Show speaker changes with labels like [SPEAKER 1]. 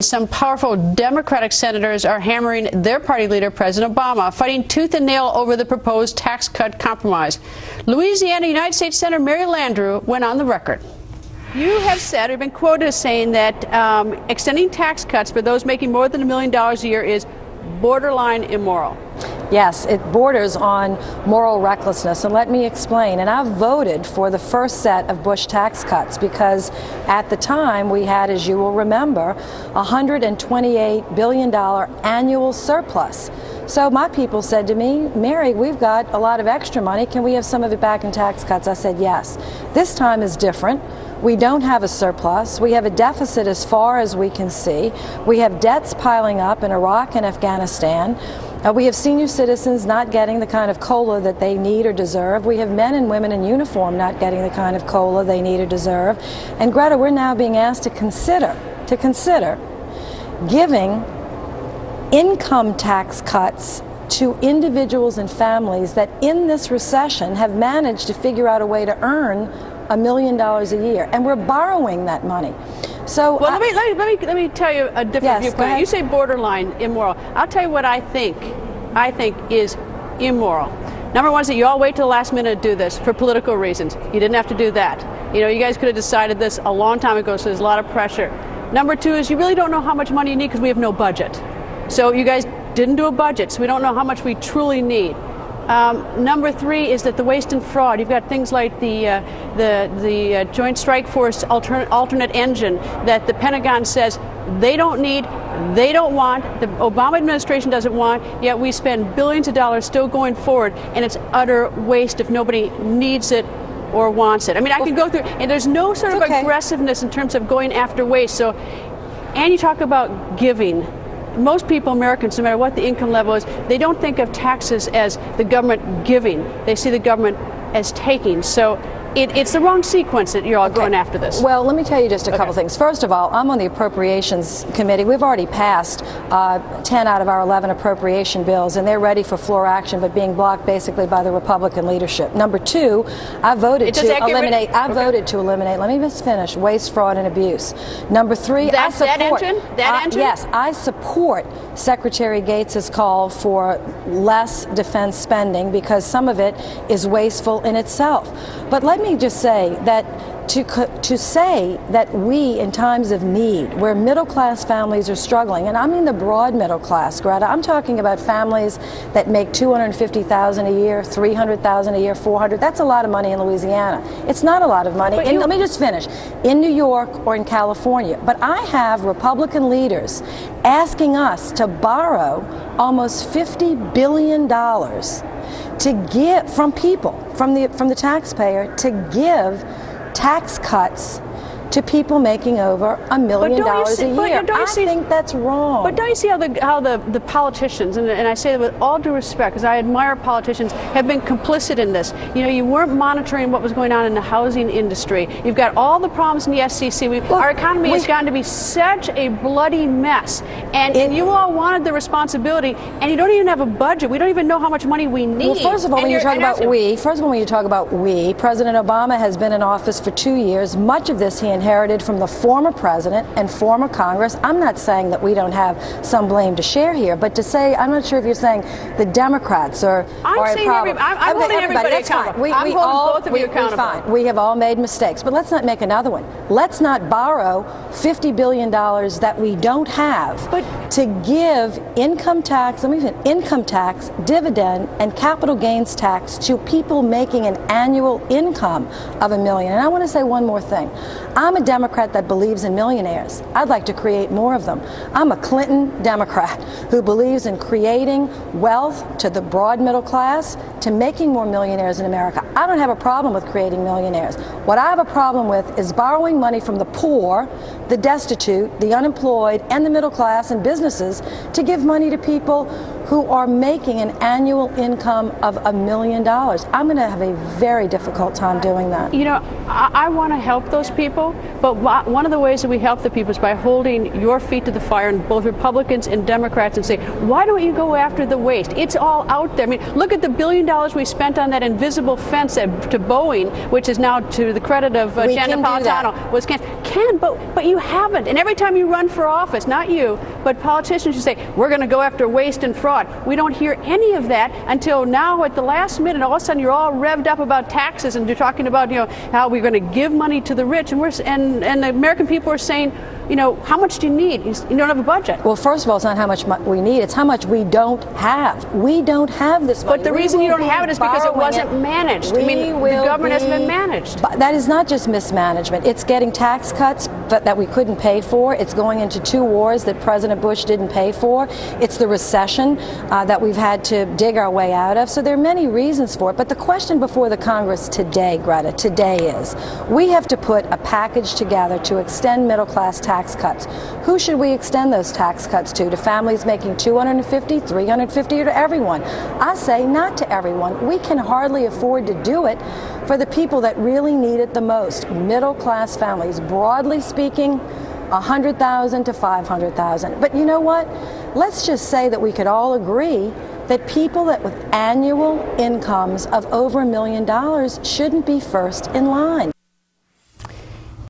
[SPEAKER 1] Some powerful Democratic senators are hammering their party leader, President Obama, fighting tooth and nail over the proposed tax cut compromise. Louisiana United States Senator Mary Landrieu went on the record. You have said, or been quoted as saying that extending tax cuts for those making more than $1 million a year is borderline immoral.
[SPEAKER 2] Yes, it borders on moral recklessness, and let me explain. And I voted for the first set of Bush tax cuts because at the time we had, as you will remember, $128 billion annual surplus. So my people said to me, Mary, we've got a lot of extra money. Can we have some of it back in tax cuts? I said yes. This time is different. We don't have a surplus. We have a deficit as far as we can see. We have debts piling up in Iraq and Afghanistan. We have senior citizens not getting the kind of COLA that they need or deserve. We have men and women in uniform not getting the kind of COLA they need or deserve. And Greta, we're now being asked to consider giving income tax cuts to individuals and families that in this recession have managed to figure out a way to earn $1 million a year. And we're borrowing that money. So
[SPEAKER 1] well, let me tell you a different viewpoint. You say borderline immoral. I'll tell you what I think is immoral. Number one is that you all wait till the last minute to do this for political reasons. You didn't have to do that. You know, you guys could have decided this a long time ago, so there's a lot of pressure. Number two is you really don't know how much money you need because we have no budget. So you guys didn't do a budget, so we don't know how much we truly need. Number three is that the waste and fraud. You've got things like the Joint Strike Force alternate engine that the Pentagon says they don't need, they don't want, the Obama administration doesn't want, yet we spend billions of dollars still going forward, and it's utter waste if nobody needs it or wants it. I mean, I could go through, and there's no sort of aggressiveness in terms of going after waste. So, and you talk about giving. Most people, Americans, no matter what the income level is, they don't think of taxes as the government giving. They see the government as taking. So it's the wrong sequence that you're all going after this.
[SPEAKER 2] Well, let me tell you just a couple things. First of all, I'm on the Appropriations Committee. We've already passed 10 out of our 11 appropriation bills, and they're ready for floor action, but being blocked basically by the Republican leadership. Number two, I voted to eliminate. Let me just finish. Waste, fraud, and abuse. Number three, I support. Yes, I support Secretary Gates's call for less defense spending because some of it is wasteful in itself. But let me just say that to say that we, in times of need, where middle-class families are struggling, and I mean the broad middle class, Greta, I'm talking about families that make $250,000 a year, $300,000 a year, $400,000. That's a lot of money in Louisiana. It's not a lot of money. Let me just finish. In New York or in California. But I have Republican leaders asking us to borrow almost $50 billion to give from people, from the taxpayer, to give tax cuts to people making over $1 million a year. I think that's wrong.
[SPEAKER 1] But don't you see how the politicians, and I say that with all due respect, because I admire politicians, have been complicit in this. You know, you weren't monitoring what was going on in the housing industry. You've got all the problems in the SEC. Our economy has gotten to be such a bloody mess. And you all wanted the responsibility, and you don't even have a budget. We don't even know how much money we need.
[SPEAKER 2] Well, first of all, when you talk about we, President Obama has been in office for 2 years. Much of this he inherited from the former president and former Congress. I'm not saying that we don't have some blame to share here, but to say, I'm not sure if you're saying the Democrats are a problem.
[SPEAKER 1] I'm holding everybody accountable. I'm holding both of you accountable.
[SPEAKER 2] Fine. We have all made mistakes, but let's not make another one. Let's not borrow $50 billion that we don't have to give income tax, dividend, and capital gains tax to people making an annual income of $1 million. And I want to say one more thing. I'm a Democrat that believes in millionaires. I'd like to create more of them. I'm a Clinton Democrat who believes in creating wealth to the broad middle class, to making more millionaires in America. I don't have a problem with creating millionaires. What I have a problem with is borrowing money from the poor, the destitute, the unemployed, and the middle class and businesses to give money to people who are making an annual income of $1 million. I'm going to have a very difficult time doing that.
[SPEAKER 1] You know, I want to help those people, but one of the ways that we help the people is by holding your feet to the fire, and both Republicans and Democrats, and say, why don't you go after the waste? It's all out there. I mean, look at the $1 billion we spent on that invisible fence to Boeing, which is now to the credit of Jan Napolitano, was canceled. But you haven't. And every time you run for office, not you, but politicians, you say, we're going to go after waste and fraud. We don't hear any of that until now at the last minute. All of a sudden, you're all revved up about taxes, and you're talking about, you know, how we're going to give money to the rich, and the American people are saying, you know, how much do you need? You don't have a budget.
[SPEAKER 2] Well, first of all, it's not how much we need, it's how much we don't have. We don't have this money.
[SPEAKER 1] But the reason you don't have it is because it wasn't managed. I mean, the government hasn't been managed.
[SPEAKER 2] That is not just mismanagement. It's getting tax cuts that we couldn't pay for. It's going into 2 wars that President Bush didn't pay for. It's the recession that we've had to dig our way out of. So there are many reasons for it. But the question before the Congress today, Greta, is, we have to put a package together to extend middle-class tax cuts. Who should we extend those tax cuts to? To families making $250, $350, or to everyone? I say not to everyone. We can hardly afford to do it for the people that really need it the most. Middle-class families, broadly speaking, 100,000 to 500,000. But you know what? Let's just say that we could all agree that people that with annual incomes of over $1 million shouldn't be first in line.